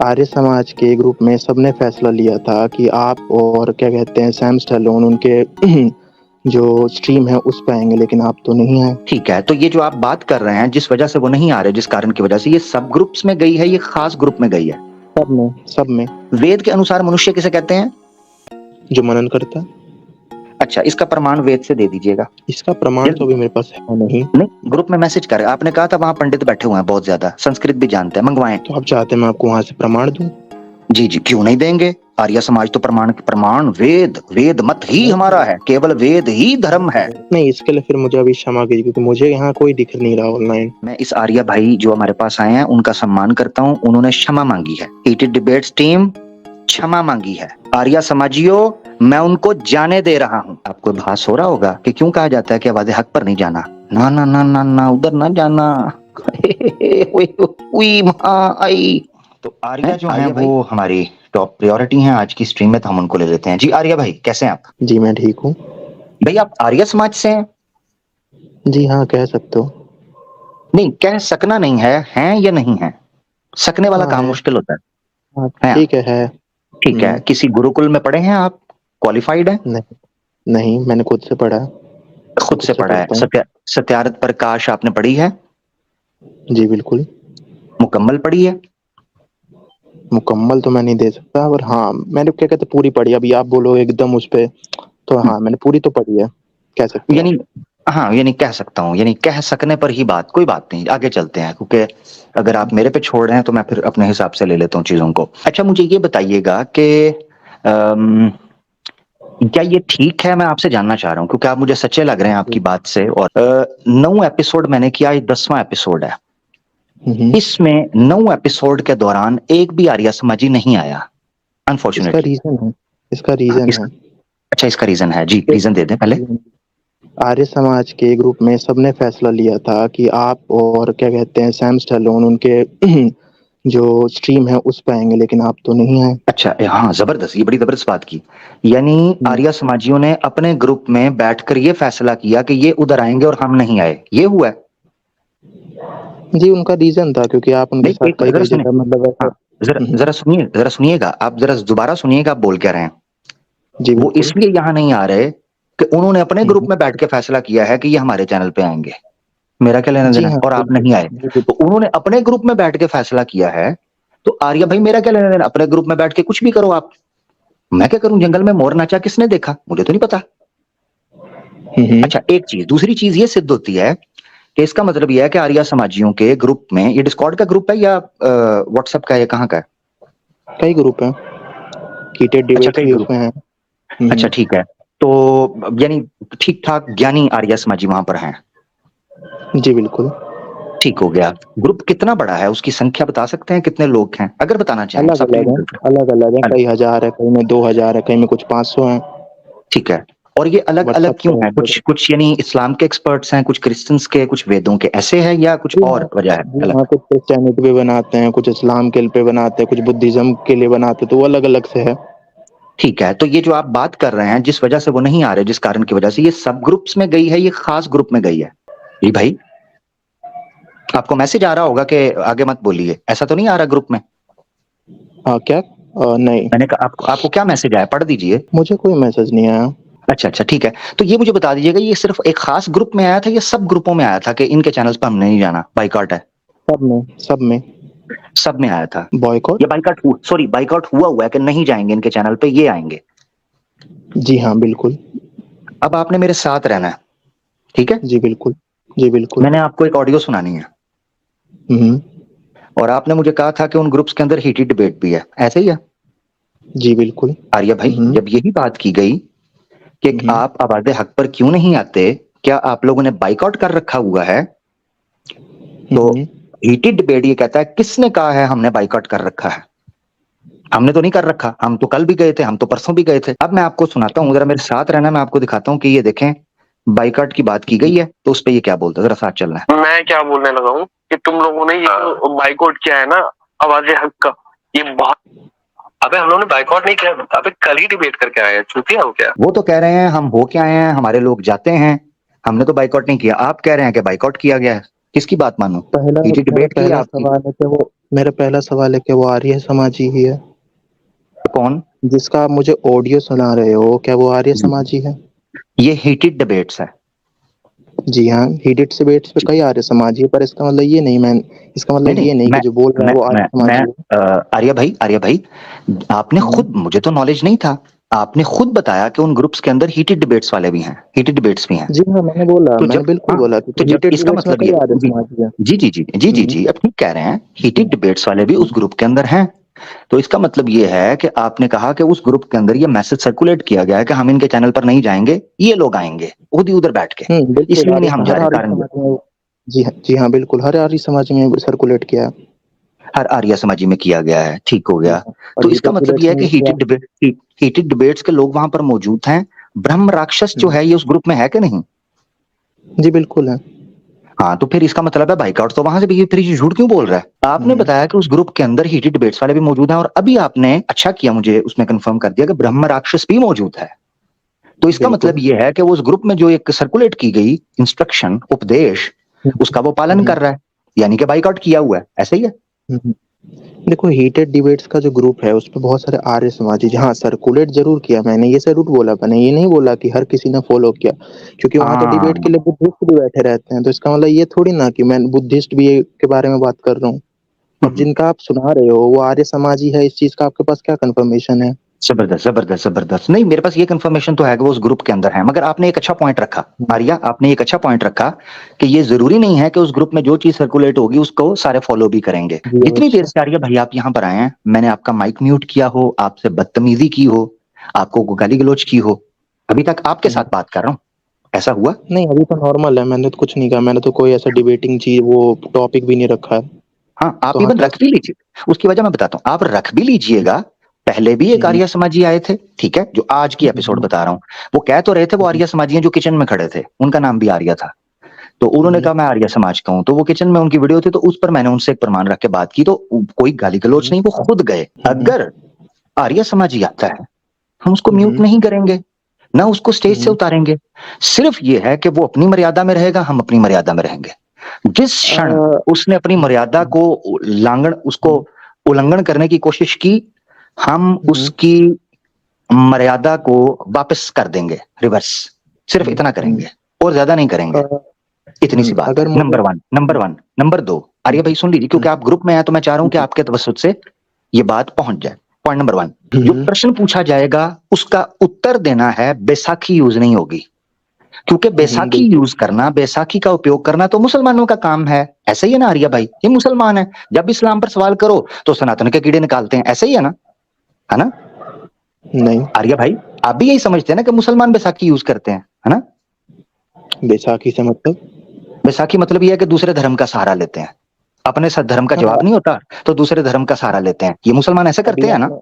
आर्य समाज के ग्रुप में सबने फैसला लिया था कि आप और क्या कहते हैं सैम स्टैलोन उनके जो स्ट्रीम है उस पे आएंगे, लेकिन आप तो नहीं आए। ठीक है, तो ये जो आप बात कर रहे हैं जिस वजह से वो नहीं आ रहे, जिस कारण की वजह से, ये सब ग्रुप्स में गई है, ये खास ग्रुप में गई है? सब में वेद के अनुसार मनुष्य किसे कहते हैं? जो मनन करता है। अच्छा, इसका प्रमाण वेद से दे दीजिएगा। इसका प्रमाण तो अभी मेरे पास है नहीं। ग्रुप में मैसेज कर, आपने कहा था वहां पंडित बैठे हुए हैं बहुत ज्यादा, संस्कृत भी जानते हैं, मंगवाएं। तो आप चाहते हैं मैं आपको वहां से प्रमाण दूं? जी जी, क्यों नहीं देंगे। आर्य समाज तो प्रमाण वेद मत ही हमारा है, केवल वेद ही धर्म है। नहीं, इसके लिए फिर मुझे अभी क्षमा कीजिए, क्योंकि मुझे यहाँ कोई दिख नहीं रहा ऑनलाइन। मैं इस आर्य भाई जो हमारे पास आए हैं उनका सम्मान करता हूँ, उन्होंने क्षमा मांगी है। हीटेड डिबेट्स टीम क्षमा मांगी है। आर्य समाजियों, मैं उनको जाने दे रहा हूँ। आपको भास हो रहा होगा कि क्यों कहा जाता है कि आवाज़े हक पर नहीं जाना। ना ना ना ना ना, उधर ना जाना। आई। तो आर्या जो है वो हमारी टॉप प्रायोरिटी है आज की स्ट्रीम में, तो हम उनको ले लेते हैं। जी आर्या भाई, कैसे हैं आप? जी मैं ठीक हूँ। भाई आप आर्य समाज से हैं? जी हाँ, कह सकते हो। नहीं, कह सकना नहीं है, हैं या नहीं है? सकने वाला हाँ काम है। मुश्किल होता है। हाँ है आप? ठीक है। ठीक है, किसी गुरुकुल में पढ़े हैं आप? क्वालिफाइड है? नहीं नहीं, मैंने खुद से पढ़ा है। खुद से पढ़ा है। पढ़ता हूँ। सत्यार्थ प्रकाश आपने पढ़ी है? जी बिल्कुल। मुकम्मल पढ़ी है? मुकम्मल तो मैं नहीं दे सकता, पर हाँ मैंने क्या कहते पूरी पढ़ी। अभी आप बोलो एकदम उस पे, तो हाँ मैंने पूरी तो पढ़ी है, कह सकते हो। यानी हाँ, यानी कह सकता हूँ, यानी कह सकने पर ही बात, कोई बात नहीं, आगे चलते हैं, क्योंकि अगर आप मेरे पे छोड़ रहे हैं तो मैं फिर अपने हिसाब से ले लेता हूँ चीजों को। अच्छा, मुझे ये बताइएगा कि क्या ये ठीक है? मैं आपसे जानना चाह रहा हूँ क्योंकि आप मुझे सच्चे लग रहे हैं आपकी बात से। और 9 एपिसोड मैंने किया, ये 10वां एपिसोड है। इसमें 9 एपिसोड के दौरान एक भी आर्य समाजी नहीं आया, इसका अनफॉर्चुनेटली। रीजन है। इसका रीजन है। अच्छा, इसका रीजन है, जी रीजन दे दें पहले। आर्य समाज के ग्रुप में सबने फैसला लिया था कि आप और क्या कहते हैं सैम स्टैलोन उनके जो स्ट्रीम है उस पे आएंगे, लेकिन आप तो नहीं आए। अच्छा, हाँ जबरदस्त, ये बड़ी जबरदस्त बात की। यानी आर्य समाजियों ने अपने ग्रुप में बैठकर ये फैसला किया कि ये उधर आएंगे और हम नहीं आए, ये हुआ है? जी उनका रीजन था, क्योंकि आप उनके नहीं, साथ एक कई जरा कई सुनिए। जगह मतलब हाँ, ऐसे। जरा सुनिएगा, आप जरा दोबारा सुनिएगा, आप बोल क्या रहे हैं। जी वो बिल्कुल। इसलिए यहाँ नहीं आ रहे कि उन्होंने अपने ग्रुप में बैठ के फैसला किया है कि ये हमारे चैनल पे आएंगे, मेरा क्या लेना जी देना, हाँ और आप बिल्कुल। नहीं आए। जी तो उन्होंने अपने ग्रुप में बैठ के फैसला किया है, तो आर्य भाई मेरा क्या लेना देना, अपने ग्रुप में बैठ के कुछ भी करो आप। मैं क्या करूं? जंगल में मोर नाचा किसने देखा, मुझे तो नहीं पता। अच्छा, एक चीज, दूसरी चीज ये सिद्ध होती है कि इसका मतलब यह है कि आर्य समाजियों के ग्रुप में, ये डिस्कॉर्ड का ग्रुप है या व्हाट्सएप का है, कहाँ का है? कई ग्रुप हैं, हीटेड अच्छा, डिबेट्स कई भी ग्रुप। उसमें हैं। अच्छा ठीक है, तो यानी ठीक ठाक ज्ञानी आर्य समाजी वहां पर हैं? जी बिल्कुल। ठीक हो गया। ग्रुप कितना बड़ा है, उसकी संख्या बता सकते हैं, कितने लोग हैं, अगर बताना चाहें, अलग सब अलग है। अलग अलग है, कई हजार है, कई में 2000 है, कई में कुछ 500 है। ठीक है। और ये अलग अलग व्हाट्सएप क्यों है? पर। कुछ कुछ यानी इस्लाम के एक्सपर्ट्स हैं, कुछ क्रिश्चियंस के, कुछ वेदों के, ऐसे है या कुछ जी हाँ। और वजह है जी अलग? हाँ, कुछ क्रिश्चियनिटी पे बनाते हैं, कुछ इस्लाम के पे बनाते हैं, कुछ बुद्धिज्म के लिए बनाते हैं, तो वो अलग अलग से है। ठीक है, तो ये जो आप बात कर रहे हैं जिस वजह से वो नहीं आ रहे, जिस कारण की वजह से, ये सब ग्रुप्स में गई है, ये खास ग्रुप में गई है? जी भाई, आपको मैसेज आ रहा होगा कि आगे मत बोलिए, ऐसा तो नहीं आ रहा ग्रुप में? हाँ क्या? नहीं, मैंने कहा आपको क्या मैसेज आया, पढ़ दीजिए। मुझे कोई मैसेज नहीं आया। अच्छा अच्छा, ठीक है। तो ये मुझे बता दीजिएगा, ये सिर्फ एक खास ग्रुप में आया था या सब ग्रुपों में आया था कि इनके चैनल्स पर हमने नहीं जाना, बाइकआउट है? सब में सब में आया था? बॉयकॉट। ये बाइकआउट सॉरी, बाइकआउट हुआ है कि नहीं जाएंगे इनके चैनल पे, ये आएंगे? जी हाँ बिल्कुल। अब आपने मेरे साथ रहना है, ठीक है? जी बिल्कुल। जी बिल्कुल। मैंने आपको एक ऑडियो सुनानी है, हम्म। और आपने मुझे कहा था कि उन ग्रुप्स के अंदर हीटेड डिबेट भी है, ऐसे ही है? जी बिल्कुल। आर्य भाई, जब यही बात की गई कि आप आवाज़े हक पर क्यों नहीं आते, क्या आप लोगों ने बाइकआउट कर रखा हुआ है? तो हीटेड डिबेट ये कहता है, किसने कहा है हमने बाइकआउट कर रखा है? हमने तो नहीं कर रखा, हम तो कल भी गए थे, हम तो परसों भी गए थे। अब मैं आपको सुनाता हूँ, जरा मेरे साथ रहना, मैं आपको दिखाता हूँ कि ये देखें, बाइकआउट की बात की गई है, तो उस पर ये क्या बोलता है, जरा साथ चलना है। मैं क्या बोलने लगा हूँ कि तुम लोगों ने ये जो बाइकआउट किया है ना आवाज़े हक का, ये बहुत। अबे हम लोगों ने बाइकआउट नहीं किया, अबे कल ही डिबेट करके आए हैं, चूतिया हो क्या? वो तो कह रहे हैं हम हो के आए हैं, हमारे लोग जाते हैं, हमने तो बाइकआउट नहीं किया। आप कह रहे हैं कि बाइकआउट किया गया है, किसकी बात मानूं? पहला हीटेड डिबेट की या पहला आपकी? सवाल है कि वो मेरा पहला सवाल है, क्या वो आर्य समाजी ही है? कौन? जिसका आप मुझे ऑडियो सुना रहे हो, क्या वो आर्य समाजी है? ये हीटेड डिबेट्स है। जी हाँ, हीटेड डिबेट्स पे कई आर्य समाजी है, पर इसका मतलब ये नहीं, इसका मतलब नहीं ये नहीं कि मैं जो बोल रहा है मैं वो आर्य मैं समाजी है। आर्या भाई आपने खुद, मुझे तो नॉलेज नहीं था, आपने खुद बताया कि उन ग्रुप्स के अंदर हीटेड डिबेट्स वाले भी हैं, हीटेड डिबेट्स भी हैं। जी हाँ, तो मैंने जब, बिल्कुल हाँ, बोला कि तो जब हीटेड इसका डिबेट्स में मतलब कई ये, आर्य जी समाजी है। जी जी जी जी जी जी, अब ठीक कह रहे हैं, हीटेड डिबेट्स वाले भी उस ग्रुप के अंदर हैं। तो इसका मतलब ये है कि आपने कहा कि उस ग्रुप के अंदर ये मैसेज सर्कुलेट किया गया है कि हम इनके चैनल पर नहीं जाएंगे, ये लोग आएंगे उधर उधर बैठ के, बिल्कुल, इसलिए नहीं हम जा हर रहे, आर्य कारण ये। समाज में, जी हाँ बिल्कुल, हर आर्य समाज में सर्कुलेट किया है। हर आर्य समाजी में किया गया है, ठीक हो जी गया। हाँ, और तो इसका हीटेड मतलब डिबेट्स ये है में कि भी किया है। हीटेड डिबेट्स के लोग वहां पर मौजूद हैं। ब्रह्म राक्षस जो हम्म, है ये उस ग्रुप में है कि नहीं? जी बिल्कुल है। हाँ, तो फिर इसका मतलब है बाइकआउट तो वहां से भी, ये फिर ये झूठ क्यों बोल रहा है? आपने हम्म, बताया कि उस ग्रुप के अंदर हीटेड डिबेट्स वाले भी मौजूद हैं, और अभी आपने अच्छा किया मुझे उसमें कंफर्म कर दिया कि ब्रह्म राक्षस भी मौजूद है। तो इसका मतलब बिल्कुल। ये है कि वो उस ग्रुप में जो एक सर्कुलेट की गई इंस्ट्रक्शन, उपदेश, उसका वो पालन हम्म, कर रहा है, यानी कि बाइकआउट किया हुआ है, ऐसे ही है। हम्म। देखो, हीटेड डिबेट्स का जो ग्रुप है उसपे बहुत सारे आर्य समाजी, जहाँ सर्कुलेट जरूर किया, मैंने ये जरूर बोला, मैंने ये नहीं बोला कि हर किसी ने फॉलो किया, क्योंकि वहाँ तो डिबेट हाँ, के लिए बुद्धिस्ट भी बैठे रहते हैं, तो इसका मतलब ये थोड़ी ना कि मैं बुद्धिस्ट भी के बारे में बात कर रहा हूँ। और जिनका आप सुना रहे हो वो आर्य समाजी है, इस चीज का आपके पास क्या कंफर्मेशन है? जबरदस्त जबरदस्त जबरदस्त। नहीं, मेरे पास ये कंफर्मेशन तो है कि वो उस ग्रुप के अंदर है, मगर आपने एक अच्छा पॉइंट रखा, आर्या, आपने एक अच्छा पॉइंट रखा कि ये जरूरी नहीं है कि उस ग्रुप में जो चीज सर्कुलेट होगी उसको सारे फॉलो भी करेंगे। जी जितनी देर अवश्य। से आर्या भाई आप यहाँ पर आए हैं, मैंने आपका माइक म्यूट किया हो, आपसे बदतमीजी की हो, आपको गाली गलौज की हो, अभी तक आपके साथ बात कर रहा हूँ, ऐसा हुआ? नहीं, अभी तो नॉर्मल है, मैंने तो कुछ नहीं कहा, मैंने तो कोई ऐसा डिबेटिंग चीज वो टॉपिक भी नहीं रखा है। हाँ, आप तो हाँ, इवन क्या? रख भी लीजिए, उसकी वजह मैं बताता हूँ, आप रख भी लीजिएगा। पहले भी एक हम्म, आर्य समाजी आए थे, ठीक है, जो आज की एपिसोड हम्म, बता रहा हूँ, वो कह तो रहे थे वो हम्म, आर्य समाजी हैं जो किचन में खड़े थे, उनका नाम भी आर्य था। तो उन्होंने हम्म, कहा मैं आर्य समाज का हूं, तो वो किचन में उनकी वीडियो थी, तो उस पर मैंने उनसे एक प्रमाण रख के बात की, तो कोई गाली गलौज नहीं, वो खुद गए। हम्म, अगर आर्य समाजी आता है, हम उसको म्यूट हम्म, नहीं करेंगे, ना उसको स्टेज से हम्म। उतारेंगे। सिर्फ ये है कि वो अपनी मर्यादा में रहेगा, हम अपनी मर्यादा में रहेंगे। जिस क्षण आ, उसने अपनी मर्यादा को उसको उल्लंघन करने की कोशिश की, हम हम्म, उसकी मर्यादा को वापस कर देंगे, रिवर्स। सिर्फ इतना हम्म। करेंगे और ज्यादा नहीं करेंगे, इतनी सी बात है। अगर मुझे number one, number one, number दो, आर्य भाई सुन लीजिए, क्योंकि आप ग्रुप में हैं तो मैं चाह रहा हूं कि आपके तवज्जुह से ये बात पहुंच जाए। पॉइंट नंबर वन, जो प्रश्न पूछा जाएगा उसका उत्तर देना है, बैसाखी यूज नहीं होगी, क्योंकि बैसाखी बिल्कुल। यूज करना, बैसाखी का उपयोग करना तो मुसलमानों का काम है, ऐसे ही है ना आर्य भाई? ये मुसलमान है, जब इस्लाम पर सवाल करो तो सनातन के कीड़े निकालते हैं, ऐसे ही है ना? है ना नहीं, आर्य भाई? आप भी यही समझते हैं ना कि मुसलमान बैसाखी यूज करते हैं, है ना? बैसाखी से मतलब? बैसाखी मतलब यह है कि दूसरे धर्म का सहारा लेते हैं, अपने धर्म का हाँ, जवाब नहीं होता तो दूसरे धर्म का सहारा लेते हैं, ये मुसलमान ऐसे अभी करते हैं ना? आपने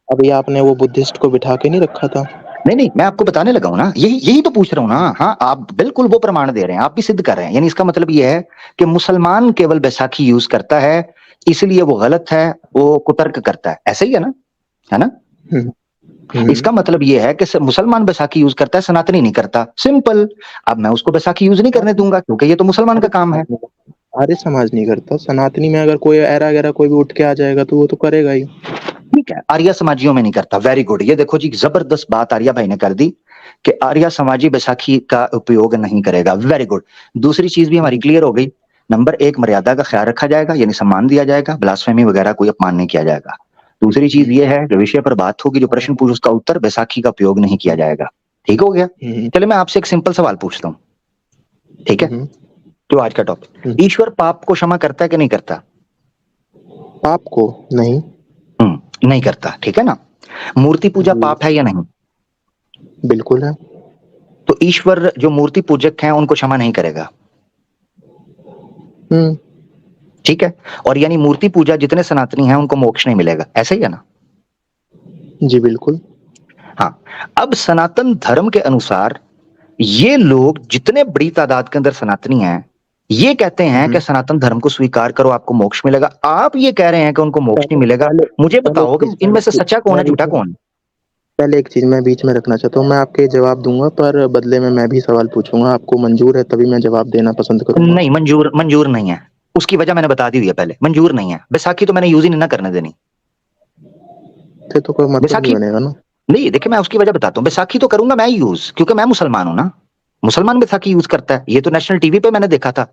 अभी आपने वो बुद्धिस्ट को बिठा के नहीं रखा था? नहीं नहीं, मैं आपको बताने लगा हूं ना, यही यही तो पूछ रहा हूं ना। हाँ, आप बिल्कुल वो प्रमाण दे रहे हैं, आप भी सिद्ध कर रहे हैं, यानी इसका मतलब ये है कि मुसलमान केवल बैसाखी यूज करता है, इसलिए वो गलत है, वो कुतर्क करता है, ऐसे ही है ना? है ना? हम्म, हम्म, इसका मतलब ये है कि मुसलमान बैसाखी यूज करता है, सनातनी नहीं करता, सिंपल। अब मैं उसको बैसाखी यूज नहीं करने दूंगा क्योंकि ये तो मुसलमान का आर्य काम समाज है। नहीं करता, आर्य समाज नहीं करता, सनातनी में अगर कोई ऐरा गैरा कोई भी उठ के आ जाएगा तो वो तो करेगा ही। ठीक है, आर्य समाजियों में नहीं करता, वेरी गुड। ये देखो जी, जबरदस्त बात आर्य भाई ने कर दी कि आर्य समाजी बैसाखी का उपयोग नहीं करेगा, वेरी गुड। दूसरी चीज भी हमारी क्लियर हो गई। नंबर एक, मर्यादा का ख्याल रखा जाएगा, यानी सम्मान दिया जाएगा, ब्लास्फेमी वगैरह कोई अपमान नहीं किया जाएगा। दूसरी चीज ये है कि विषय पर बात होगी, जो प्रश्न पूछ उसका उत्तर, बैसाखी का उपयोग नहीं किया जाएगा। ठीक हो गया? हम्म, चलिए मैं आपसे एक सिंपल सवाल पूछता हूँ, ठीक है, हम्म, जो आज का टॉपिक, ईश्वर पाप को क्षमा करता है कि नहीं करता? पाप को? नहीं। नहीं करता, ठीक है ना? मूर्ति पूजा जी, पाप है या नहीं? बिल्कुल है। तो ईश्वर जो मूर्ति पूजक हैं उनको क्षमा नहीं करेगा, हम्म, ठीक है? और यानी मूर्ति पूजा जितने सनातनी हैं उनको मोक्ष नहीं मिलेगा, ऐसे ही है ना? जी बिल्कुल। हाँ। अब सनातन धर्म के अनुसार ये लोग जितने बड़ी तादाद के अंदर सनातनी हैं, ये कहते हैं कि सनातन धर्म को स्वीकार करो आपको मोक्ष मिलेगा, आप ये कह रहे हैं कि उनको मोक्ष नहीं पहले मिलेगा। पहले मुझे पहले एक बताओ कि चीज इनमें से सच्चा कौन है, झूठा कौन? पहले एक चीज मैं बीच में रखना चाहता हूँ, मैं आपके जवाब दूंगा पर बदले में मैं भी सवाल पूछूंगा, आपको मंजूर है तभी मैं जवाब देना पसंद करूंगा। नहीं, मंजूर मंजूर नहीं है। उसकी वजह मैंने बता दी हुई है पहले, मंजूर नहीं है। बैसाखी तो मैंने यूज ही नहीं ना करने देनी। तो कोई मतलब बैसाखी नहीं बनेगा ना। नहीं, देखिए मैं उसकी वजह बताता हूँ। बैसाखी तो करूंगा मैं यूज, क्योंकि मैं मुसलमान हूं ना। मुसलमान बैसाखी यूज करता है, ये तो नेशनल टीवी पे मैंने देखा था।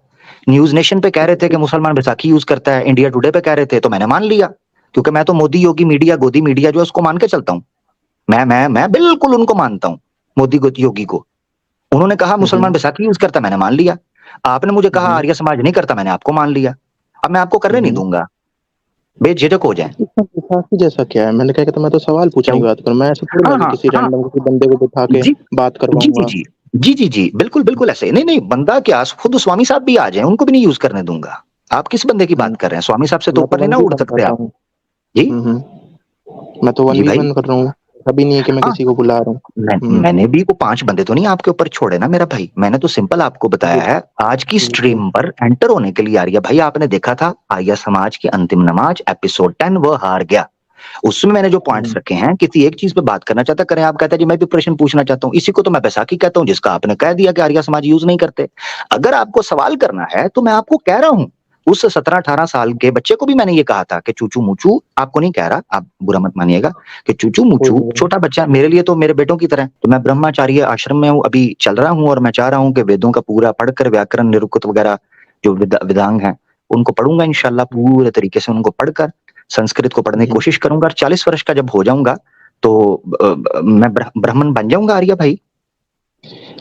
न्यूज नेशन पे कह रहे थे कि मुसलमान बैसाखी यूज करता है, इंडिया टुडे पे कह रहे थे, तो मैंने मान लिया, क्योंकि मैं तो मोदी योगी मीडिया, गोदी मीडिया जो है उसको मान के चलता हूँ। मैं बिल्कुल उनको मानता हूँ, मोदी योगी को। उन्होंने कहा मुसलमान बैसाखी यूज करता, मैंने मान लिया। आपने मुझे कहा आर्य समाज नहीं करता, मैंने आपको मान लिया। अब मैं आपको करने नहीं दूंगा, बेझिझक हो जाए। इसमें बैसाखी जैसा क्या है? मैंने कहा कि तो मैं तो सवाल पूछने की क्यों? बात कर, मैं ऐसे थोड़ी हाँ ना कि हाँ किसी हाँ, रैंडम किसी बंदे को बिठा के जी बात जी जी करवाऊंगा। जी जी जी जी, बिल्कुल बिल्कुल ऐसे नहीं नहीं, बंदा क्या, खुद स्वामी साहब भी आ जाए, उनको भी नहीं यूज करने दूंगा। आप किस बंदे की बात कर रहे हैं? स्वामी साहब से तो मैं तो ऊपर नहीं वन ना वी उड़ वन कर सकते रहा आप। हूँ। जी मैं तो वन जी वी भाई। वन कर रहा हूँ, अभी नहीं है कि मैं हाँ, किसी को बुला रहा हूँ। मैंने भी को 5 बंदे तो नहीं आपके ऊपर छोड़े ना मेरा भाई। मैंने तो सिंपल आपको बताया है, आज की बिल्कुल। स्ट्रीम पर एंटर होने के लिए आर्या भाई, आपने देखा था आर्या समाज की अंतिम नमाज एपिसोड 10, वह हार गया। उसमें मैंने जो पॉइंट्स रखे हैं, किसी एक चीज पे बात करना चाहता करें, आप कहता है जी मैं भी प्रश्न पूछना चाहता हूँ, इसी को तो मैं बैसाखी कहता हूँ, जिसका आपने कह दिया कि आर्या समाज यूज नहीं करते। अगर आपको सवाल करना है तो मैं आपको कह रहा हूँ, उस 17-18 साल के बच्चे को भी मैंने ये कहा था कि चूचू मुचू, आपको नहीं कह रहा, आप बुरा मत मानिएगा, कि चूचू कोई मुचू नहीं। छोटा बच्चा मेरे लिए तो मेरे बेटों की तरह है। तो मैं ब्रह्मचार्य आश्रम में हूँ, अभी चल रहा हूँ, और मैं चाह रहा हूँ कि वेदों का पूरा पढ़कर, व्याकरण निरुक्त वगैरह जो वेदांग है उनको पढ़ूंगा इंशाल्लाह, पूरे तरीके से उनको पढ़कर संस्कृत को पढ़ने की कोशिश करूंगा। और 40 वर्ष का जब हो जाऊंगा तो मैं ब्राह्मण बन जाऊंगा आर्या भाई।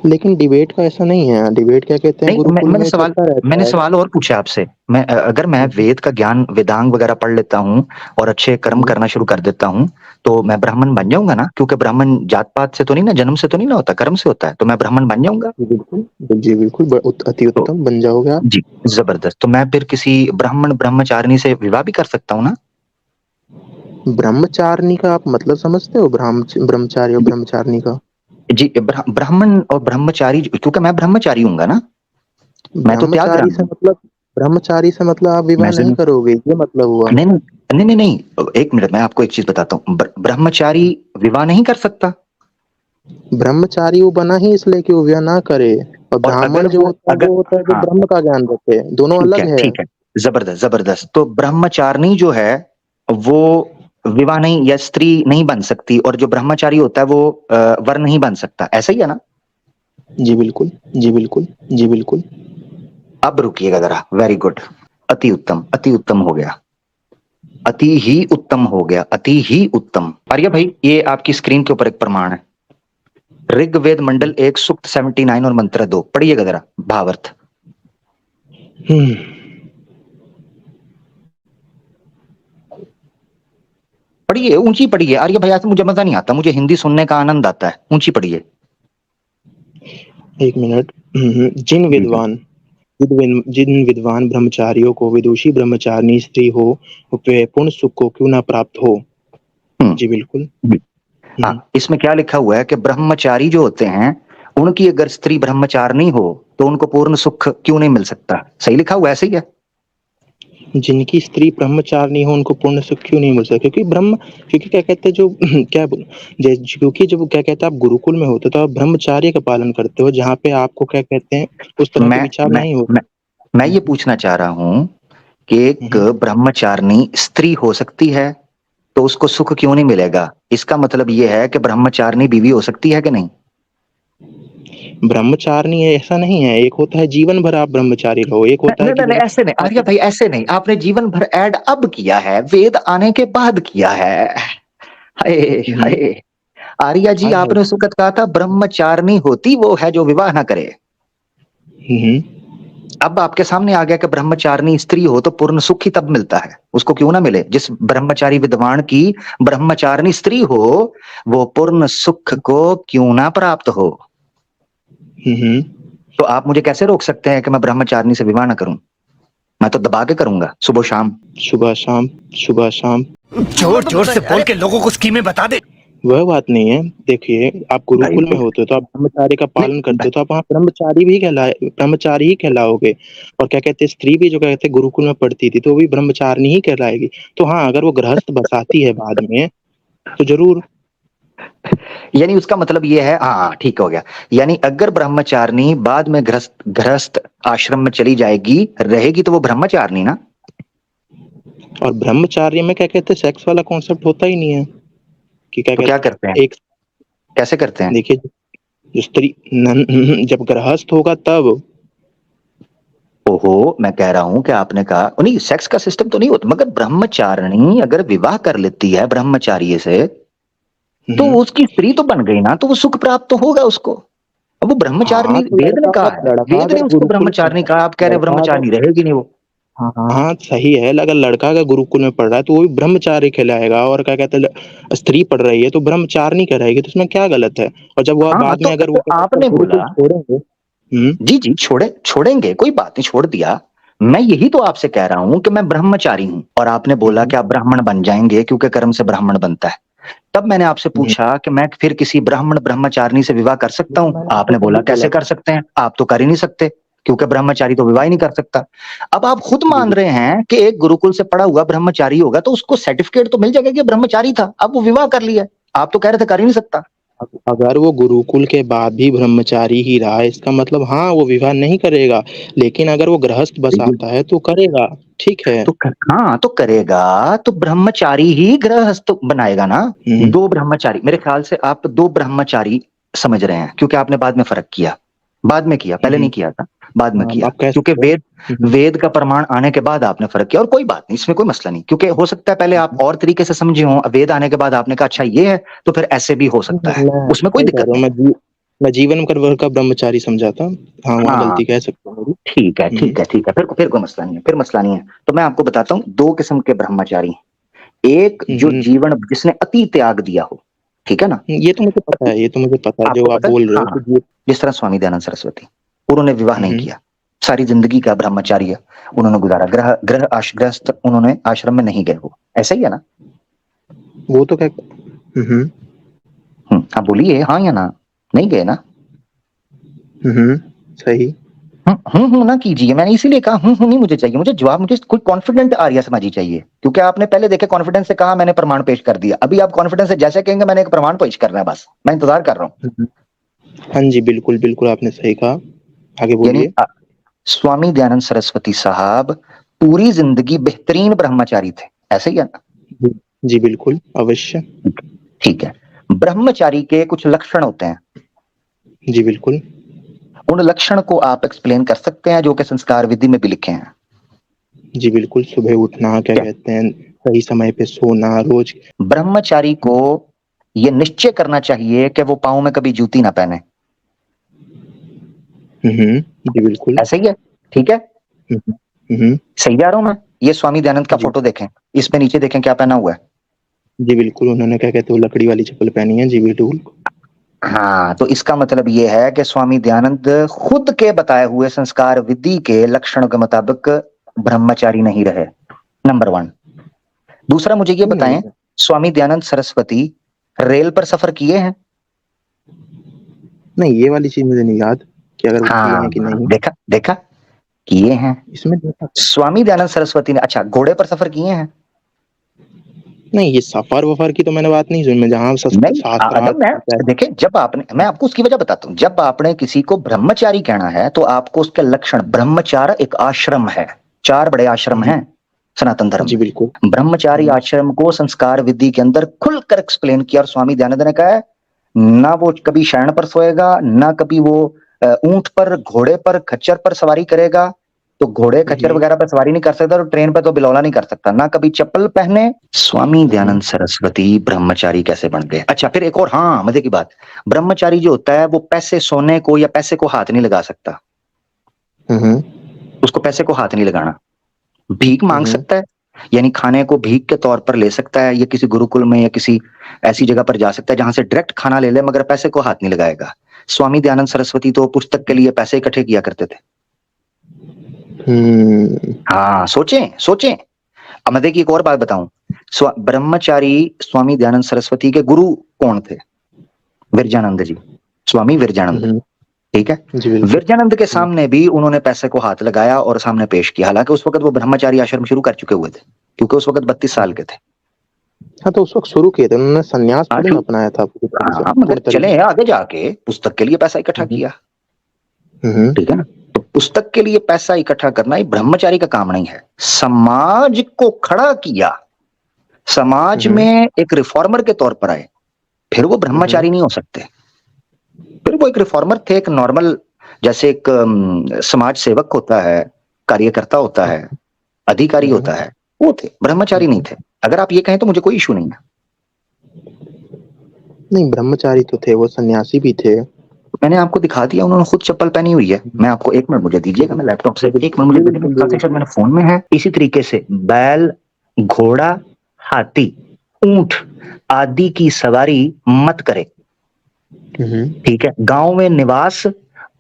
लेकिन डिबेट का ऐसा नहीं है, डिबेट क्या कहते हैं नहीं, गुरुकुल में चलता रहता मैंने है। सवाल और पूछा आपसे। मैं अगर मैं वेद का ज्ञान, वेदांग वगैरह पढ़ लेता हूँ और अच्छे कर्म करना शुरू कर देता हूँ, तो मैं ब्राह्मण बन जाऊंगा ना, क्योंकि ब्राह्मण जात पात से तो नहीं ना, जन्म से तो नहीं ना होता, कर्म से होता है, तो मैं ब्राह्मण बन जाऊंगा। जी बिल्कुल, जी बिल्कुल, अति तो उत्तम बन जाओगे आप। जी, जबरदस्त। तो मैं फिर किसी ब्राह्मण ब्रह्मचारिणी से विवाह भी कर सकता हूँ ना? ब्रह्मचारिणी का आप मतलब समझते हो? ब्रह्मचारी और ब्रह्मचारिणी का? जी, ब्राह्मण और ब्रह्मचारी, क्योंकि मैं ब्रह्मचारी हूँ ना, मैं तो ब्रह्मचारी त्यागरान से हूँ। मतलब, ब्रह्मचारी से मतलब आप विवाह मैं नहीं करोगे, ये मतलब हुआ? नहीं नहीं नहीं नहीं नहीं, एक मिनट, मैं आपको एक चीज बताता हूँ। ब्रह्मचारी विवाह नहीं कर सकता। ब्रह्मचारी वो बना ही इसलिए कि वो विवाह ना करे, और और ब्राह्मण अगर जो वो, होता है अगर, वो होता है जो हाँ, ब्रह्म का ज्ञान रखे, दोनों अलग है। ठीक है, जबरदस्त जबरदस्त। तो ब्रह्मचारिणी जो है वो विवाह नहीं, या स्त्री नहीं बन सकती, और जो ब्रह्मचारी होता है वो वर नहीं बन सकता, ऐसा ही है ना? जी बिल्कुल, जी बिल्कुल, जी बिल्कुल। अब रुकिएगा जरा, वेरी गुड, अति उत्तम, अति उत्तम हो गया, अति ही उत्तम हो गया, अति ही उत्तम। आर्य भाई, ये आपकी स्क्रीन के ऊपर एक प्रमाण है, ऋग्वेद मंडल 1 सूक्त 79 और मंत्र 2, पढ़िएगा जरा भावार्थ। पढ़िए, ऊंची पढ़िए आर्य भैया, से मुझे मजा नहीं आता, मुझे हिंदी सुनने का आनंद आता है, ऊंची पढ़िए। एक मिनट। जिन विद्वान ब्रह्मचारियों को विदुषी ब्रह्मचारिणी स्त्री हो, वे पूर्ण सुख को क्यों ना प्राप्त हो। जी बिल्कुल। हाँ, इसमें क्या लिखा हुआ है कि ब्रह्मचारी जो होते हैं, उनकी अगर स्त्री ब्रह्मचारिणी हो तो उनको पूर्ण सुख क्यों नहीं मिल सकता? सही लिखा हुआ है, ऐसे ही है। जिनकी स्त्री ब्रह्मचारिणी हो उनको पूर्ण सुख क्यों नहीं मिल सकता? क्योंकि क्या कहते हैं जो क्योंकि जब क्या कहते हैं आप गुरुकुल में होते हो तो आप ब्रह्मचार्य का पालन करते हो, जहाँ पे आपको क्या कहते हैं उस तरह के मैं विचार मैं नहीं मैं होते। मैं ये पूछना चाह रहा हूं कि एक ब्रह्मचारिणी स्त्री हो सकती है तो उसको सुख क्यों नहीं मिलेगा? इसका मतलब ये है कि ब्रह्मचारिणी बीवी हो सकती है कि नहीं? ब्रह्मचारिणी ऐसा नहीं है, एक होता है जीवन भर आप ब्रह्मचारी रहो, एक होता है नहीं कि नहीं नहीं, जब ऐसे नहीं आप। आर्या भाई, ऐसे नहीं, आपने जीवन भर ऐड अब किया है, वेद आने के बाद किया है। हाय हाय, आर्या जी, हाय हाय। आपने उस वक्त कहा था ब्रह्मचारिणी होती वो है जो विवाह ना करे। अब आपके सामने आ गया कि ब्रह्मचारिणी स्त्री हो तो पूर्ण सुख ही तब मिलता है, उसको क्यों ना मिले? जिस ब्रह्मचारी विद्वान की ब्रह्मचारिणी स्त्री हो, वो पूर्ण सुख को क्यों ना प्राप्त हो? तो आप मुझे कैसे रोक सकते हैं कि मैं ब्रह्मचारिणी से विवाह ना करूं? मैं तो दबा के करूंगा, सुबह शाम। सुबह शाम, सुबह शाम। जोर जोर से बोल के लोगों को स्कीमें बता दे। वह बात नहीं है। देखिए, आप भाई गुरुकुल में होते हो तो आप ब्रह्मचारी का पालन करते हो, तो आप वहाँ ब्रह्मचारी ही कहलाओगे। और क्या कहते हैं स्त्री भी जो कहते हैं गुरुकुल में पढ़ती थी तो वो भी ब्रह्मचारिणी ही कहलाएगी। तो हाँ, अगर वो गृहस्थ बसाती है बाद में तो जरूर। यानी उसका मतलब ये है, हाँ ठीक हो गया, यानी अगर ब्रह्मचारिणी बाद में गृहस्थ आश्रम में चली जाएगी, रहेगी तो वो ब्रह्मचारिणी ना। और ब्रह्मचार्य में क्या कहते हैं, सेक्स वाला कॉन्सेप्ट होता ही नहीं है कि क्या तो क्या कहते करते हैं, हैं एक। कैसे करते हैं? देखिए, जो स्त्री जब गृहस्थ होगा तब। ओहो, मैं कह रहा हूं कि आपने कहा नहीं सेक्स का सिस्टम तो नहीं होता, मगर ब्रह्मचारिणी अगर विवाह कर लेती है ब्रह्मचारी से, तो उसकी स्त्री तो बन गई ना, तो वो सुख प्राप्त तो होगा उसको। अब वो हाँ, ब्रह्मचारिणी, तो वेद ने कहा है, लड़का वेद ने अगर उसको गुरुकुल में ब्रह्मचारिणी कहा, आप कह रहे हैं लड़का अगर ब्रह्मचारिणी रहेगी नहीं वो। हाँ हाँ हाँ, सही है। अगर लड़का अगर गुरुकुल में पढ़ रहा है तो वो भी ब्रह्मचारी कहलाएगा, और क्या कहते हैं स्त्री पढ़ रही है तो ब्रह्मचारिणी कहलाएगी, तो इसमें क्या गलत है? और जब वह हाँ बाद में अगर वो तो क्या कहते हैं आपने गुरुकुल बोला, छोड़ेंगे। जी जी छोड़ेंगे, कोई बात नहीं, छोड़ दिया। मैं यही तो आपसे कह रहा हूं कि मैं ब्रह्मचारी हूं, और आपने बोला हम्म, कि आप ब्राह्मण बन जाएंगे क्योंकि कर्म से ब्राह्मण बनता है। तब मैंने आपसे हम्म, पूछा कि मैं फिर किसी ब्राह्मण ब्रह्मचारिणी से विवाह कर सकता हूं, मैंने आपको आपने बोला तभी बोला कैसे कर सकते हैं, आप तो कर ही नहीं सकते क्योंकि ब्रह्मचारी तो विवाह ही नहीं कर सकता। अब आप खुद मान रहे हैं कि एक गुरुकुल से पढ़ा हुआ ब्रह्मचारी होगा तो उसको सर्टिफिकेट तो मिल जाएगा कि ब्रह्मचारी था, अब वो विवाह कर लिया, आप तो कह रहे थे कर ही नहीं सकता। अगर वो गुरुकुल के बाद भी ब्रह्मचारी ही रहा, इसका मतलब हाँ वो विवाह नहीं करेगा, लेकिन अगर वो गृहस्थ बस आता है तो करेगा। ठीक है। हाँ तो करेगा, तो ब्रह्मचारी ही गृहस्थ बनाएगा ना। हम्म, दो ब्रह्मचारी, मेरे ख्याल से आप दो ब्रह्मचारी समझ रहे हैं, क्योंकि आपने बाद में फर्क किया, बाद में किया, पहले हम्म, नहीं किया था, बाद में किया, आप कह क्योंकि सकते हो। वेद का प्रमाण आने के बाद आपने फर्क किया, और कोई बात नहीं, इसमें कोई मसला नहीं, क्योंकि हो सकता है पहले आप और तरीके से समझे हो, वेद आने के बाद आपने कहा अच्छा ये है, तो फिर ऐसे भी हो सकता है, मैं उसमें कोई सही कह दिक्कत रहा हूँ, नहीं। मैं जीवन भर का ब्रह्मचारी समझा था। हाँ, वहाँ हाँ गलती कह सकते हो मेरी। ठीक है हम्म, ठीक है ठीक है, फिर कोई मसला नहीं है, फिर मसला नहीं है। तो मैं आपको बताता हूँ दो किस्म के ब्रह्मचारी। एक जो हम्म, जीवन जिसने अति त्याग दिया हो, ठीक है ना, ये तो मुझे पता अति, है, ये तो मुझे पता है आपको जो आप पता है, बोल रहे हो हाँ, कि ये। जिस तरह स्वामी दयानंद सरस्वती, उन्होंने विवाह नहीं हम्म, किया, सारी जिंदगी का ब्रह्मचार्य उन्होंने गुजारा, गृहस्थ उन्होंने आश्रम में नहीं गए, वो ऐसा ही है ना। वो तो क्या। हम्म, आप बोलिए हाँ या ना, नहीं गए ना। हम्म, सही। ना कीजिए, मैंने इसीलिए कहा नहीं मुझे चाहिए, मुझे जवाब, मुझे कोई कॉन्फिडेंट आर्या समाजी चाहिए, क्योंकि आपने पहले देखे कॉन्फिडेंस से कहा, मैंने प्रमाण पेश कर दिया, अभी आप कॉन्फिडेंस से जैसे कहेंगे मैंने एक प्रमाण पेश करना है, बस मैं इंतजार कर रहा हूँ। हम्म, हाँ जी, बिल्कुल बिल्कुल, आपने सही कहा। आगे यानी बोलिए। स्वामी दयानंद सरस्वती साहब पूरी जिंदगी बेहतरीन ब्रह्मचारी थे, ऐसे ही है ना। जी, जी बिल्कुल, अवश्य। ठीक है, ब्रह्मचारी के कुछ लक्षण होते हैं, जी बिल्कुल। उन लक्षण को आप एक्सप्लेन कर सकते हैं जो कि संस्कार विधि में भी लिखे हैं। जी बिल्कुल, सुबह उठना, क्या क्या कहते हैं, सही समय पे सोना रोज। ब्रह्मचारी को यह निश्चय करना चाहिए कि वो पाँव में कभी जूती ना पहने, जी बिल्कुल। ऐसे ही है, ठीक है, हम्म, हम्म, सही जा रहा हूं मैं। ये स्वामी दयानंद का जी फोटो देखें, इसमें नीचे देखें क्या पहना हुआ है। जी बिल्कुल, उन्होंने क्या कहते हैं वो लकड़ी वाली चप्पल पहनी है। जी बिल्कुल। हाँ तो इसका मतलब ये है कि स्वामी दयानंद खुद के बताए हुए संस्कार विधि के लक्षणों के मुताबिक ब्रह्मचारी नहीं रहे, नंबर वन। दूसरा मुझे ये क्यों नहीं बताएं, है? स्वामी दयानंद सरस्वती रेल पर सफर किए हैं? नहीं, ये वाली चीज मुझे नहीं याद कि अगर वो किए हाँ हैं कि नहीं। देखा देखा, किए हैं। इसमें देखा था। स्वामी दयानंद सरस्वती ने, अच्छा घोड़े पर सफर किए हैं? नहीं, ये सफर वफर की तो मैंने बात नहीं सुनी। मैं जहाँ नहीं अगर मैं, शास्त्रार्थ। देखिए जब आपने, मैं आपको उसकी वजह बताता हूँ, जब आपने किसी को ब्रह्मचारी कहना है तो आपको उसके लक्षण, ब्रह्मचार एक आश्रम है, 4 बड़े आश्रम हैं सनातन धर्म जी में, बिल्कुल। ब्रह्मचारी आश्रम को संस्कार विधि के अंदर खुलकर एक्सप्लेन किया, और स्वामी दयानंद ने कहा है ना वो कभी शयन पर सोएगा, ना कभी वो ऊंट पर, घोड़े पर, खच्चर पर सवारी करेगा, तो घोड़े खच्चर वगैरह पर सवारी नहीं कर सकता, और ट्रेन पर तो बिलौला नहीं कर सकता, ना कभी चप्पल पहने। स्वामी दयानंद सरस्वती ब्रह्मचारी कैसे बन गए? अच्छा फिर एक और, हाँ मजे की बात, ब्रह्मचारी जो होता है वो पैसे सोने को या पैसे को हाथ नहीं लगा सकता, हम्म, उसको पैसे को हाथ नहीं लगाना, भीख मांग हम्म, सकता है, यानी खाने को भीख के तौर पर ले सकता है, या किसी गुरुकुल में या किसी ऐसी जगह पर जा सकता है जहां से डायरेक्ट खाना ले ले, मगर पैसे को हाथ नहीं लगाएगा। स्वामी दयानंद सरस्वती तो पुस्तक के लिए पैसे इकट्ठे किया करते थे। हाँ सोचें सोचें। अब मैं देखिए एक और बात बताऊं, ब्रह्मचारी स्वामी दयानंद सरस्वती के गुरु कौन थे? विरजानंद जी, स्वामी विरजानंद, ठीक है। जी बिल्कुल। विरजानंद के सामने भी उन्होंने पैसे को हाथ लगाया और सामने पेश किया, हालांकि उस वक्त वो ब्रह्मचारी आश्रम शुरू कर चुके हुए थे, क्योंकि उस वक्त 32 साल के थे। हाँ, तो उस वक़्त शुरू किए थे उन्होंने, संन्यास हाँ, थोड़ी ना अपनाया था पूरी तरह से, हाँ, मगर पूरी चले तरीके आगे जाके पुस्तक के लिए पैसा इकट्ठा से। किया, हुँ, ठीक है ना। तो पुस्तक के लिए पैसा इकट्ठा करना ये ब्रह्मचारी का काम नहीं है। समाज को खड़ा किया, समाज हुँ, में एक रिफॉर्मर के तौर पर आए, फिर वो हुँ, ब्रह्मचारी नहीं हो सकते। फिर वो एक रिफॉर्मर थे, एक नॉर्मल, जैसे एक समाज सेवक होता है, कार्यकर्ता होता है, अधिकारी हुँ, होता है, वो थे, ब्रह्मचारी नहीं हुँ। थे। अगर आप ये कहें तो मुझे कोई इशू नहीं है। नहीं, ब्रह्मचारी तो थे, वो सन्यासी भी थे। मैंने आपको दिखा दिया, उन्होंने खुद चप्पल पहनी हुई है। मैं आपको 1 मिनट मुझे दीजिएगा, मैं लैपटॉप से 1 मिनट मुझे बिल्कुल, दिखाते, शायद बिल्कुल। मेरे फोन में है। इसी तरीके से बैल, घोड़ा, हाथी, ऊंट आदि की सवारी मत करे, हुँ, ठीक है। गांव में निवास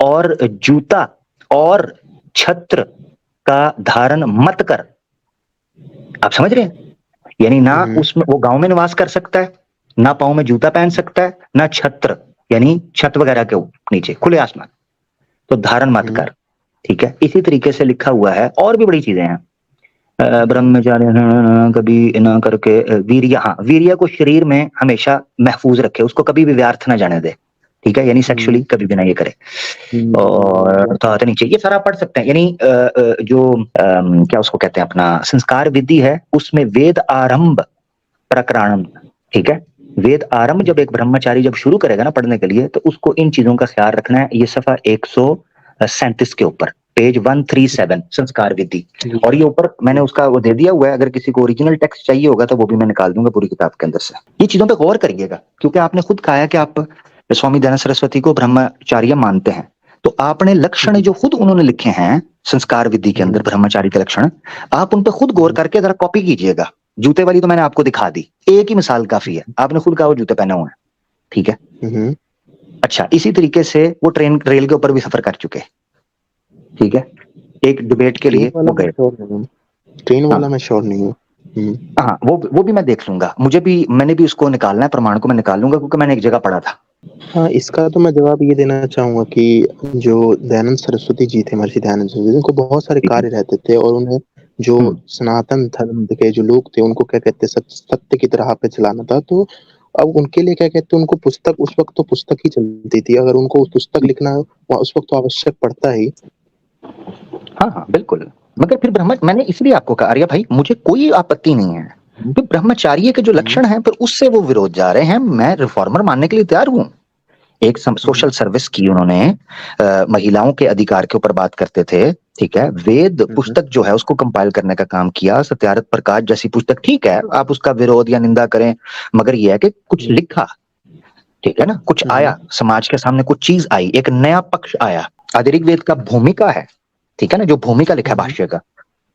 और जूता और छत्र का धारण मत कर। आप समझ रहे हैं? यानी ना हुँ, उसमें वो गांव में निवास कर सकता है, ना पाँव में जूता पहन सकता है, ना छत्र यानी छत वगैरह के नीचे खुले आसमान, तो धारण मत हुँ, कर, ठीक है। इसी तरीके से लिखा हुआ है, और भी बड़ी चीजें हैं। ब्रह्मचार्य कभी ना करके वीर्य, हाँ, वीर्य को शरीर में हमेशा महफूज रखे, उसको कभी भी व्यर्थ ना जाने दे, ठीक है। यानी सेक्सुअली हुँ, कभी भी ना ये करे। हुँ, और अर्थात नीचे ये सारा पढ़ सकते हैं। यानी जो क्या उसको कहते हैं, अपना संस्कार विधि है, उसमें वेद आरंभ प्रकरणम, ठीक है। वेद आरंभ जब एक ब्रह्मचारी जब शुरू करेगा ना पढ़ने के लिए, तो उसको इन चीजों का ख्याल रखना है। ये सफा 137 के ऊपर, पेज 137, संस्कार विधि। और ये ऊपर मैंने उसका वो दे दिया हुआ है, अगर किसी को ओरिजिनल टेक्स्ट चाहिए होगा तो वो भी मैं निकाल दूंगा पूरी किताब के अंदर से। ये चीजों पे गौर करिएगा, क्योंकि आपने खुद कहा है कि आप स्वामी दयानंद सरस्वती को ब्रह्मचार्य मानते हैं, तो आपने लक्षण जो खुद उन्होंने लिखे हैं संस्कार विधि के अंदर, ब्रह्मचारी के लक्षण, आप उन पे खुद गौर करके जरा कॉपी कीजिएगा। जूते वाली तो मैंने आपको दिखा दी, एक ही मिसाल काफी है, आपने खुद कहा वो जूते पहने हुए हैं, ठीक है। हुँ। अच्छा, इसी तरीके से वो ट्रेन रेल के ऊपर भी सफर कर चुके, ठीक है। एक डिबेट के ट्रेन लिए वाला वो मैं गए। श्योर नहीं हूँ, ट्रेन हाँ, वाला मैं श्योर नहीं हूँ। हुँ। हाँ, वो भी मैं देख लूंगा, मुझे भी, मैंने भी उसको निकालना है, प्रमाण को मैं निकाल लूंगा, क्योंकि मैंने एक जगह पढ़ा था। हाँ, इसका तो मैं जवाब ये देना चाहूँगा कि जो दयानंद सरस्वती जी थे, महर्षि दयानंद सरस्वती, उनको बहुत सारे ठीक है। कार्य रहते थे और उन्हें जो सनातन धर्म के जो लोग थे, उनको क्या कहते हैं, सत्य की राह पे चलाना था। तो अब उनके लिए क्या कहते हैं, उनको पुस्तक, उस वक़्त तो पुस्तक ही चलती थी। अगर उनको पुस्तक लिखना उस वक़्त तो आवश्यक पड़ता ही। हाँ, हाँ, बिल्कुल। मगर फिर मैंने इसलिए आपको कहा आर्या भाई, मुझे कोई आपत्ति नहीं है, तो ब्रह्मचार्य के जो हुँ, लक्षण हैं, पर उससे वो विरोध जा रहे हैं, मैं रिफॉर्मर मानने के लिए तैयार हूँ। एक सोशल हुँ, सर्विस की उन्होंने, महिलाओं के अधिकार के ऊपर बात करते थे, ठीक है। वेद हुँ, पुस्तक जो है उसको कंपाइल करने का काम किया, सत्यार्थ प्रकाश जैसी पुस्तक, ठीक है, आप उसका विरोध या निंदा करें, मगर यह है कि कुछ हुँ, लिखा, ठीक है ना, कुछ हुँ, आया समाज के सामने, कुछ चीज आई, एक नया पक्ष आया। आधुनिक वेद का भूमिका है, ठीक है ना, जो भूमिका लिखा है हुँ, भाष्य का,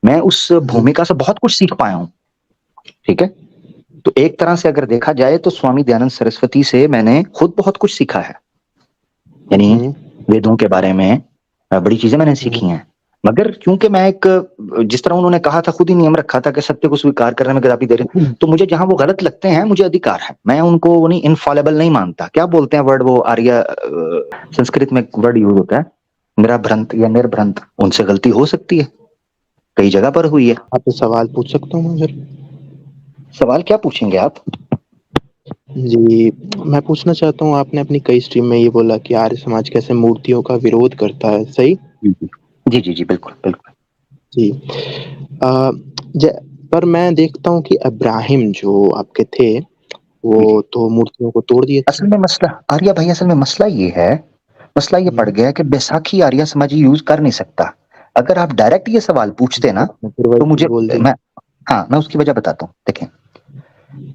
मैं उस हुँ, भूमिका से बहुत कुछ सीख पाया हूं, ठीक है। तो एक तरह से अगर देखा जाए तो स्वामी दयानंद सरस्वती से मैंने खुद बहुत कुछ सीखा है, यानी हुँ, वेदों के बारे में बड़ी चीजें मैंने सीखी हैं। मगर क्योंकि मैं एक, जिस तरह उन्होंने कहा था, खुद ही नियम रखा था कि सत्य को स्वीकार करने में कदापि देर, तो मुझे जहां वो गलत लगते हैं मुझे अधिकार है, मैं उनको नहीं इनफॉलेबल नहीं मानता। क्या बोलते हैं वर्ड वो आर्य, संस्कृत में वर्ड यूज होता है निराभ्रंत या निर्भ्रंत, उनसे गलती हो सकती है, कई जगह पर हुई है। आपसे सवाल पूछ सकता हूँ मैं फिर? सवाल क्या पूछेंगे आप? जी, मैं पूछना चाहता हूँ, आपने अपनी कई स्ट्रीम में ये बोला कि आर्य समाज कैसे मूर्तियों का विरोध करता है, सही? जी, जी, जी, बिल्कुल, बिल्कुल। जी। अ, ज पर मैं देखता हूँ कि इब्राहिम जो आपके थे, जी, जी। वो तो मूर्तियों को तोड़ दिए थे। असल में मसला आर्या भाई, असल में मसला ये है, मसला ये पड़ हुँ, गया कि बैसाखी आर्य समाज यूज कर नहीं सकता। अगर आप डायरेक्ट ये सवाल पूछते ना, आपने फिर तो वही चीज़ मुझे, बोल दी। मैं, हाँ, मैं उसकी वजह बताता हूँ। देखें,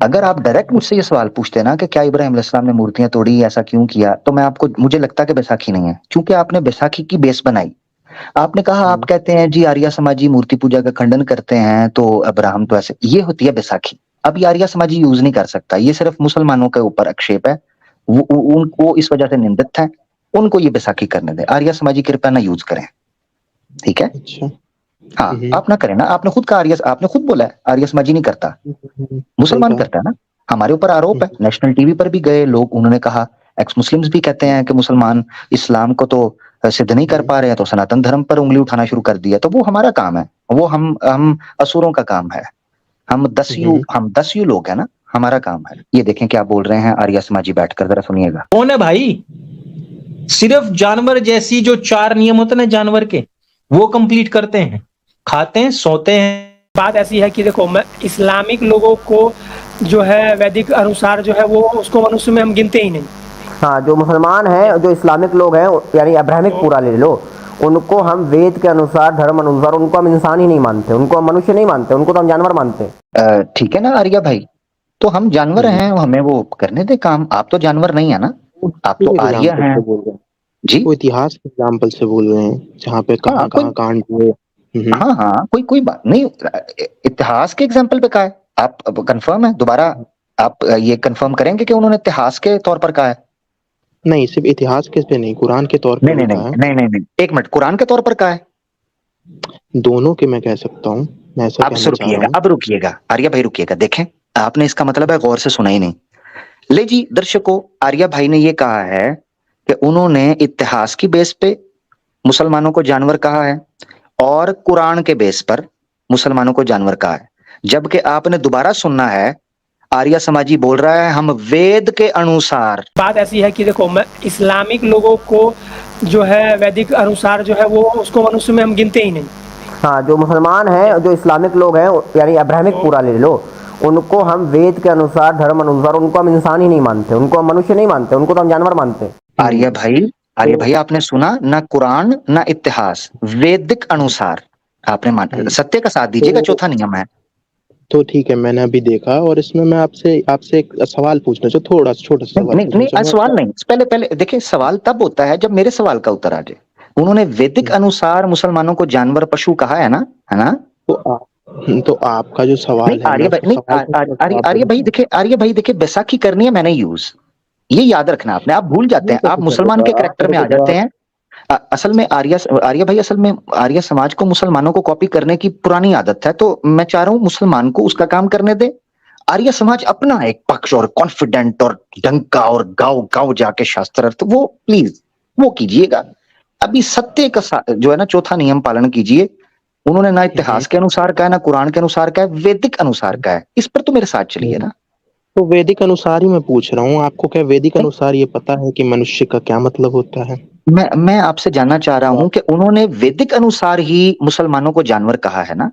अगर आप डायरेक्ट मुझसे ये सवाल पूछते ना कि क्या इब्राहिम अलैहिस्सलाम ने मूर्तियां तोड़ी, ऐसा क्यों किया, तो मैं आपको, मुझे लगता कि बैसाखी नहीं है, क्योंकि आपने बैसाखी की बेस बनाई। आपने कहा, आप हुँ, कहते हैं जी आर्य समाजी मूर्ति पूजा का खंडन करते हैं, तो अब्राहम तो ऐसे, ये होती है बैसाखी। अब ये आर्य समाजी यूज नहीं कर सकता, ये सिर्फ मुसलमानों के ऊपर आक्षेप है, उनको इस वजह से निंदित है, उनको ये बैसाखी करने दें, आर्य समाजी कृपया ना यूज करें, ठीक है। अच्छा। हाँ, हुँ, हुँ, आप ना करें ना, आपने खुद कहा आर्य, आपने खुद बोला है आर्य समाजी नहीं करता, हुँ, हुँ, सही मुसलमान कहा। करता है ना। हमारे ऊपर आरोप हुँ, है, नेशनल टीवी पर भी गए लोग, उन्होंने कहा, एक्स मुस्लिम्स भी कहते हैं कि मुसलमान इस्लाम को तो सिद्ध नहीं कर हुँ, पा रहे हैं, तो सनातन धर्म पर उंगली उठाना शुरू कर दिया। तो वो हमारा काम है, वो हम असुरों का काम है। हम हुँ, दस्यु लोग हैं ना, हमारा काम है। ये देखें क्या बोल रहे हैं आर्य समाजी बैठकर, जरा सुनिएगा। कौन है भाई? सिर्फ जानवर जैसी जो 4 नियम होते हैं ना जानवर के, वो कंप्लीट करते हैं, खाते हैं, सोते हैं। बात ऐसी है कि देखो, मैं इस्लामिक लोगों को जो है वैदिक अनुसार जो है वो उसको मनुष्य में हम गिनते ही नहीं। हाँ, जो मुसलमान हैं, जो इस्लामिक लोग हैं, यानी अब्राहमिक पूरा ले लो, उनको हम वेद के अनुसार, धर्म अनुसार, उनको हम इंसान ही नहीं मानते, उनको हम मनुष्य नहीं मानते, उनको तो हम जानवर मानते हैं। ठीक है ना आर्य भाई, तो हम जानवर हैं, हमें वो करने दे काम। आप तो जानवर नहीं है ना, आप तो आर्य हैं जी। वो इतिहास के एग्जाम्पल से बोल रहे हैं, जहाँ पे कहाँ कहाँ कांड हुए। हाँ हाँ, कोई बात नहीं, इतिहास के एग्जाम्पल पे कहा है। आप कंफर्म है? दोबारा आप ये कंफर्म करेंगे कि उन्होंने इतिहास के तौर पर कहा है? नहीं, सिर्फ इतिहास के पे नहीं, कुरान के तौर पर नहीं, एक मिनट, कुरान के तौर पर कहा है? दोनों के मैं कह सकता हूँ। मैं ऐसा कहना चाह रहा हूँ। अब रुकिएगा आर्य भाई, रुकिएगा। देखें, आपने इसका मतलब है गौर से सुना ही नहीं। ले जी दर्शकों, आर्य भाई ने ये कहा है कि उन्होंने इतिहास की बेस पे मुसलमानों को जानवर कहा है और कुरान के बेस पर मुसलमानों को जानवर कहा है, जबकि आपने दोबारा सुनना है आर्य समाजी बोल रहा है हम वेद के अनुसार। बात ऐसी है कि देखो, मैं इस्लामिक लोगों को जो है वैदिक अनुसार जो है वो उसको मनुष्य में हम गिनते ही नहीं। हाँ, जो मुसलमान हैं, जो इस्लामिक लोग हैं, यानी अब्राहमिक पूरा ले लो, उनको हम वेद के अनुसार, धर्म अनुसार, उनको हम इंसान ही नहीं मानते, उनको हम मनुष्य नहीं मानते, उनको तो हम जानवर मानते हैं। आर्य भाई आपने सुना ना, कुरान ना इतिहास, वैदिक अनुसार आपने मान। सत्य का साथ दीजिएगा, चौथा नियम है। तो ठीक है, मैंने अभी देखा, और इसमें मैं आपसे एक सवाल पूछना चाहूँ, थोड़ा छोटा सा सवाल। नहीं, सवाल नहीं, पहले देखिए, सवाल तब होता है जब मेरे सवाल का उत्तर आ जाए। उन्होंने वैदिक अनुसार मुसलमानों को जानवर पशु कहा है ना, है ना? तो आपका जो सवाल है, आर्य भाई देखिए, बैसाखी करनी है मैंने यूज, ये याद रखना आपने। आप भूल जाते हैं, आप मुसलमान के कैरेक्टर में आ जाते हैं। असल में आर्य भाई, असल में आर्य समाज को मुसलमानों को कॉपी करने की पुरानी आदत है, तो मैं चाह रहा हूं मुसलमान को उसका काम करने दे। आर्य समाज अपना एक पक्ष और कॉन्फिडेंट और डंका और गांव गांव जाके शास्त्र अर्थ, वो प्लीज वो कीजिएगा। अभी सत्य का जो है ना, चौथा नियम पालन कीजिए। उन्होंने ना इतिहास के अनुसार का है, ना कुरान के अनुसार का है, वैदिक अनुसार का है। इस पर तो मेरे साथ चलिए ना। तो वैदिक अनुसार ही मैं पूछ रहा हूँ, आपको क्या वैदिक अनुसार ये पता है कि मनुष्य का क्या मतलब होता है? मैं आपसे जानना चाह रहा हूं कि उन्होंने वैदिक अनुसार ही मुसलमानों को जानवर कहा है ना?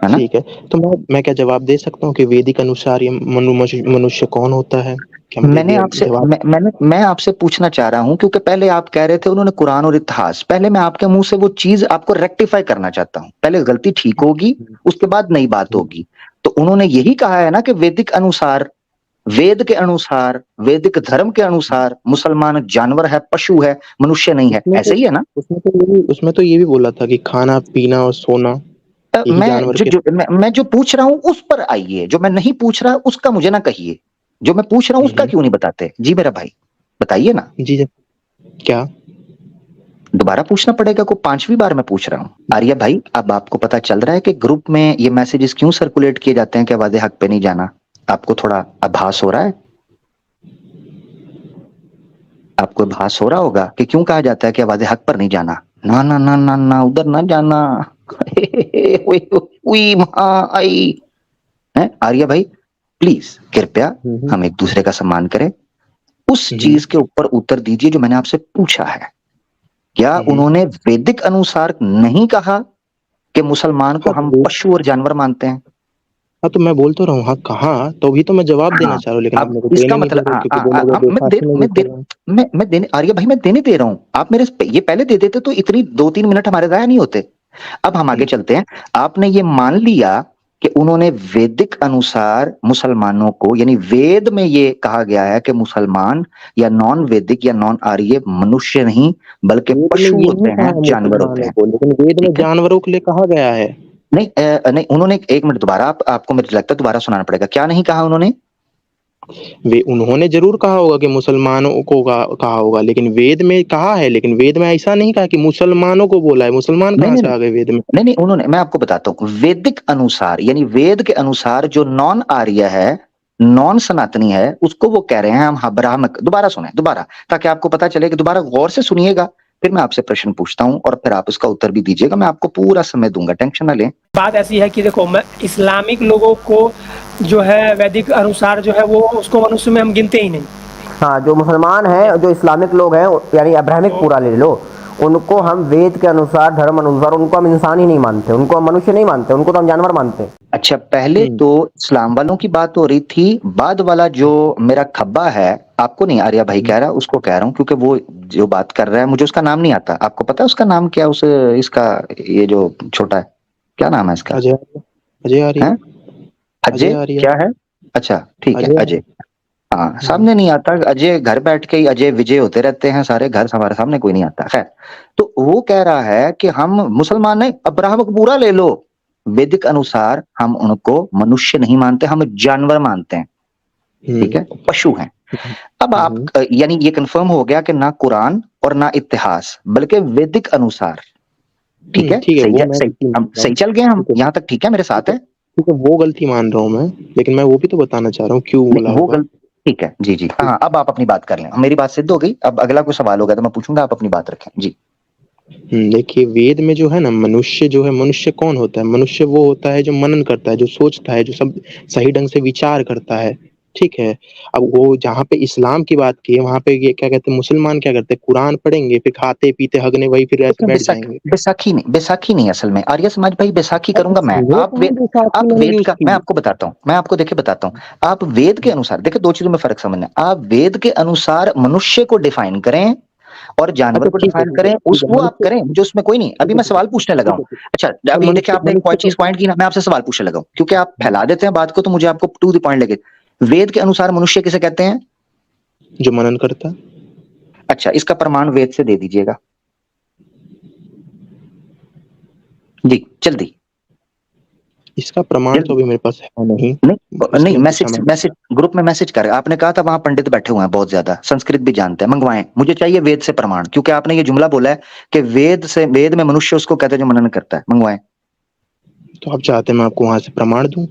ठीक है, तो मैं क्या जवाब दे सकता हूँ कि वैदिक अनुसार ये मनुष्य कौन होता है? मैं आपसे पूछना चाह रहा हूं, क्योंकि पहले आप कह रहे थे उन्होंने कुरान और इतिहास, पहले मैं आपके मुंह से वो चीज आपको रेक्टिफाई करना चाहता हूं। पहले गलती ठीक होगी, उसके बाद नई बात होगी। तो उन्होंने यही कहा है ना कि वैदिक अनुसार, वेद के अनुसार, वैदिक धर्म के अनुसार मुसलमान जानवर है, पशु है, मनुष्य नहीं है, ऐसे ही है ना? उसमें तो ये भी बोला था कि खाना पीना और सोना। मैं जो पूछ रहा हूं उस पर आइए, जो मैं नहीं पूछ रहा उसका मुझे ना कहिए। जो मैं पूछ रहा हूं उसका क्यों नहीं बताते? जी मेरा भाई बताइए ना। जी क्या दोबारा पूछना पड़ेगा? को 5वीं बार मैं पूछ रहा हूँ। आर्य भाई, अब आपको पता चल रहा है कि ग्रुप में ये मैसेजेस क्यों सर्कुलेट किए जाते हैं कि आवाज़े हक पे नहीं जाना? आपको थोड़ा आभास हो रहा है? आपको आभास हो रहा होगा कि क्यों कहा जाता है कि आवाज़े हक पर नहीं जाना? ना ना ना ना ना, उधर ना जाना। आर्य भाई प्लीज कृपया हम एक दूसरे का सम्मान करें। उस चीज के ऊपर उत्तर दीजिए जो मैंने आपसे पूछा है। क्या उन्होंने वैदिक अनुसार नहीं कहा कि मुसलमान को हम पशु और जानवर मानते हैं? हाँ, तो मैं बोल तो रहा हूँ, हाँ कहा, तो भी तो मैं जवाब देना चाह रहा हूँ, लेकिन आप मेरे को इसका मतलब मैं देने, आर्य भाई मैं देने दे रहा हूँ, आप मेरे ये पहले दे देते तो इतनी 2-3 मिनट हमारे जाया नहीं होते। अब हम आगे चलते हैं। आपने ये मान लिया कि उन्होंने वैदिक अनुसार मुसलमानों को, यानी वेद में ये कहा गया है कि मुसलमान या नॉन वैदिक या नॉन आर्य मनुष्य नहीं बल्कि पशु होते हैं, जानवर होते हैं। लेकिन वेद में जानवरों के लिए कहा गया है। नहीं, उन्होंने, एक मिनट, दोबारा आपको मुझे लगता है दोबारा सुनाना पड़ेगा। क्या नहीं कहा उन्होंने? उन्होंने जरूर कहा होगा कि मुसलमानों को कहा होगा, लेकिन वेद में कहा है, लेकिन वेद में ऐसा नहीं कहा कि मुसलमानों को बोला है। मुसलमान कहाँ से आ गए वेद में? नहीं, उन्होंने, मैं आपको बताता हूँ, वैदिक अनुसार यानी वेद के अनुसार जो नॉन आर्य है, नॉन सनातनी है, उसको वो कह रहे हैं हम ब्राह्मण। दोबारा सुने, दोबारा, ताकि आपको पता चले कि, दोबारा गौर से सुनिएगा, फिर मैं आपसे प्रश्न पूछता हूं और फिर आप उसका उत्तर भी दीजिएगा। मैं आपको पूरा समय दूंगा, टेंशन ना लें। बात ऐसी है कि देखो, मैं इस्लामिक लोगों को जो है वैदिक अनुसार जो है वो उसको मनुष्य में हम गिनते ही नहीं। हाँ, जो मुसलमान हैं, जो इस्लामिक लोग हैं, यानी अब्राहमिक पूरा ले लो, उनको हम वेद के अनुसार, धर्म अनुसार, उनको हम इंसान ही नहीं मानते, उनको हम मनुष्य नहीं मानते, उनको तो हम जानवर मानते हैं। अच्छा, पहले तो इस्लाम वालों की बात हो रही थी, बाद वाला जो मेरा खब्बा है, आपको नहीं आर्या भाई कह रहा, उसको कह रहा हूँ, क्योंकि वो जो बात कर रहा है मुझे उसका नाम नहीं आता। आपको पता है उसका नाम क्या? उस इसका ये जो छोटा है, क्या नाम है इसका? अजय आर्य। अजय क्या है? अच्छा ठीक है, अजय। हाँ, सामने नहीं आता अजय, घर बैठ के ही अजय विजय होते रहते हैं सारे, घर हमारे सामने कोई नहीं आता। खैर, तो वो कह रहा है कि हम मुसलमान नहीं, अब्राहमिक पूरा ले लो, वैदिक अनुसार हम उनको मनुष्य नहीं मानते, हम जानवर मानते हैं, ठीक है, पशु हैं। अब आप यानी ये कंफर्म हो गया कि ना कुरान और ना इतिहास, बल्कि वैदिक अनुसार, ठीक है, सही चल गए हम यहाँ तक, ठीक है, मेरे साथ है? ठीक है, वो गलती मान रहा हूँ मैं, लेकिन मैं वो भी तो बताना चाह रहा हूँ क्यों बोला वो गलती, ठीक है जी जी। हाँ, अब आप अपनी बात कर लें, मेरी बात सिद्ध हो गई। अब अगला कोई सवाल होगा तो मैं पूछूंगा, आप अपनी बात रखें जी। देखिए, वेद में जो है ना, मनुष्य जो है, मनुष्य कौन होता है? मनुष्य वो होता है जो मनन करता है, जो सोचता है, जो सब सही ढंग से विचार करता है, ठीक है। अब वो जहाँ पे इस्लाम की बात की है, वहां पे ये क्या कहते हैं, मुसलमान क्या करते हैं, कुरान पढ़ेंगे, फिर खाते पीते हगने वही फिर ऐसे बैठ जाएंगे। बैसाखी नहीं असल में, आर्य समाज भाई, बैसाखी करूंगा मैं। आप वेद का, मैं आपको बताता हूँ, मैं आपको देखिए बताता हूँ, आप वेद के अनुसार देखिए, दो चीजों में फर्क समझना। आप वेद के अनुसार मनुष्य को डिफाइन करें और जानवर को डिफाइन करें, उसको आप करें, मुझे उसमें कोई नहीं। अभी मैं सवाल पूछने लगा हूँ। अच्छा, अभी देखिए, आपने एक चीज पॉइंट की ना, मैं आपसे सवाल पूछने लगा हूँ, क्योंकि आप फैला देते हैं बात को, तो मुझे आपको टू द पॉइंट लगे। वेद के अनुसार मनुष्य किसे कहते हैं? जो मनन करता है। अच्छा, इसका प्रमाण वेद से दे दीजिएगा जी, जल्दी। इसका प्रमाण तो अभी मेरे पास है नहीं, मैसेज ग्रुप में मैसेज कर, आपने कहा था वहां पंडित बैठे हुए हैं बहुत ज्यादा, संस्कृत भी जानते हैं, मंगवाएं, मुझे चाहिए वेद से प्रमाण, क्योंकि आपने ये जुमला बोला है कि वेद में मनुष्य उसको कहते हैं जो मनन करता है, मंगवाएं। तो आप चाहते हैं मैं आपको वहां से प्रमाण दूं?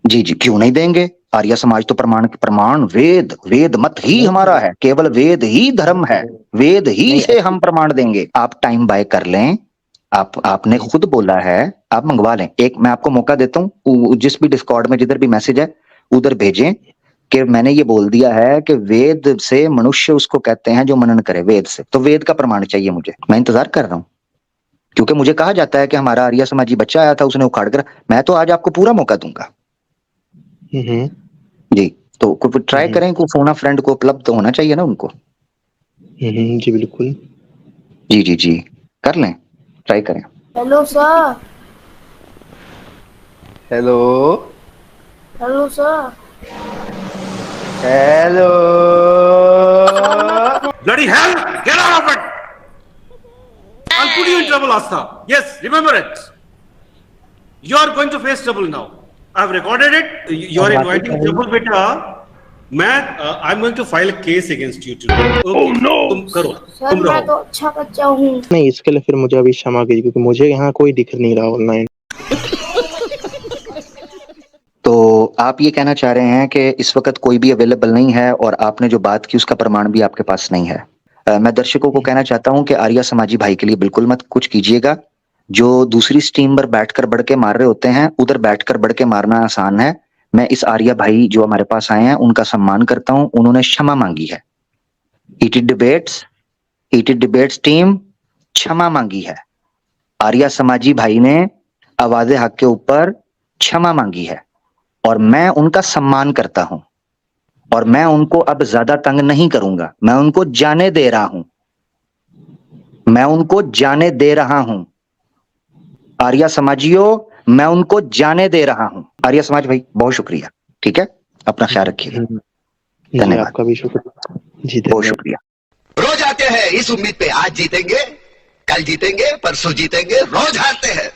जी जी, क्यों नहीं देंगे? आर्य समाज तो प्रमाण वेद मत ही हमारा है, केवल वेद ही धर्म है, वेद ही से हम प्रमाण देंगे। आप टाइम बाय कर लें, आपने खुद बोला है, आप मंगवा लें। एक मैं आपको मौका देता हूँ, जिस भी डिस्कॉर्ड में जिधर भी मैसेज है उधर भेजें कि मैंने ये बोल दिया है कि वेद से मनुष्य उसको कहते हैं जो मनन करे वेद से, तो वेद का प्रमाण चाहिए मुझे। मैं इंतजार कर रहा हूँ, क्योंकि मुझे कहा जाता है कि हमारा आर्य समाजी बच्चा आया था, उसने उखाड़ कर, मैं तो आज आपको पूरा मौका दूंगा जी। तो कोई ट्राई करें, कोई फोन फ्रेंड को उपलब्ध होना चाहिए ना उनको। जी बिल्कुल। जी जी जी, कर लें, ट्राई करें। Hello sir. Hello hello sir. Hello. Bloody hell! Get out of it! I'll put you in trouble, Asta. Yes, remember it. You are going to face trouble now. I've recorded it. You are inviting trouble, beta. I'm going to file a case against you today. Okay. Oh no! तुम करो, sir तुम मैं रहो। तो अच्छा बच्चा हूँ। नहीं, इसके लिए फिर मुझे अभी क्षमा कीजिए, क्योंकि मुझे यहाँ कोई दिख नहीं रहा ऑनलाइन। तो आप ये कहना चाह रहे हैं कि इस वक्त कोई भी अवेलेबल नहीं है, और आपने जो बात की उसका प्रमाण भी आपके पास नहीं है। मैं दर्शकों को कहना चाहता हूं कि आर्या समाजी भाई के लिए बिल्कुल मत कुछ कीजिएगा। जो दूसरी स्ट्रीम पर बैठकर बढ़ के मार रहे होते हैं, उधर बैठकर बढ़ के मारना आसान है। मैं इस आर्या भाई जो हमारे पास आए हैं उनका सम्मान करता हूं, उन्होंने क्षमा मांगी है। हीटेड डिबेट्स टीम क्षमा मांगी है। आर्या समाजी भाई ने आवाज़े हक के ऊपर क्षमा मांगी है, और मैं उनका सम्मान करता हूं, और मैं उनको अब ज्यादा तंग नहीं करूंगा। मैं उनको जाने दे रहा हूं, आर्या समाजियों, मैं उनको जाने दे रहा हूं। आर्या समाज भाई बहुत शुक्रिया, ठीक है, अपना ख्याल रखिएगा, धन्यवाद। आपका भी शुक्रिया जी, बहुत शुक्रिया। रोज आते हैं इस उम्मीद पे, आज जीतेंगे, कल जीतेंगे, परसों जीतेंगे, रोज हारते हैं।